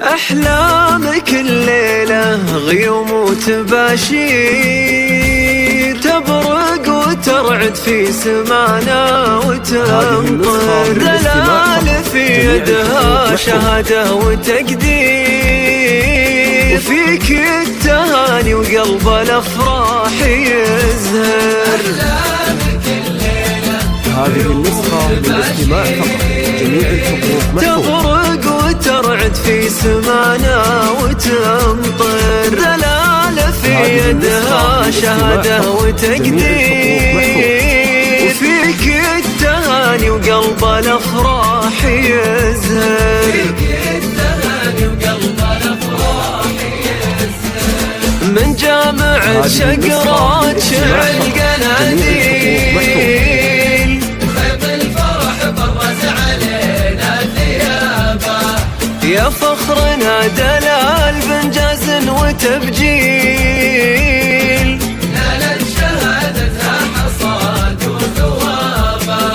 أحلامك الليلة غيوم وتباشير، تبرق وترعد في سمانا وتمطر، دلال في يدها شهادة وتقدير، وفيك التهاني وقلب الأفراح يزهر. هذه النسخة للاستماع فقط، جميع الحقوق تبرق وترعد في سمانا وتمطر، دلالة في يدها شهادة وتقدير، وفيك التهاني وقلب الأفراح يزهر. من جامعة شقرات شعل قناديل، خيط الفرح برز علينا ثيابه، يا فخرنا دلال بنجاز وتبجيل، نالت شهادتها حصاد وثوابه،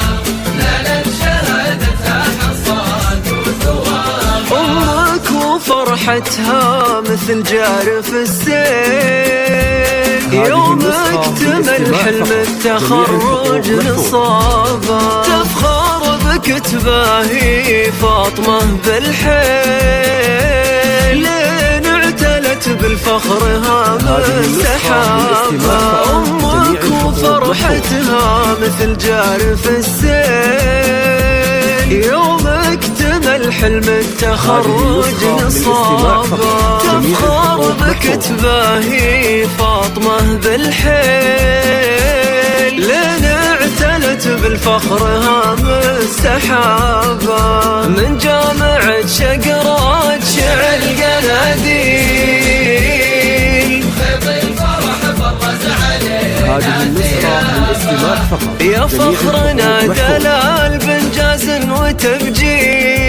نالت شهادتها حصاد وثوابه. أمك وفرحتها مثل جارف السيل، يوم اكتمل حلم التخرج نصابه، تفخر بك تباهي فاطمة بالحيل، لين اعتلت بالفخر هام السحابة. أمك وفرحتها مثل جارف السيل، يوم اكتمل حلم التخرج نصابه، تفخر بك تباهي فاطمة بالحيل، لين اعتلت بالفخر هام السحابة. من جامعة شقرات شعل قناديل، خيط الفرح برز علينا هذه النسخة للاستماع فقط، يا فخرنا دلال بنجاز وتبجيل.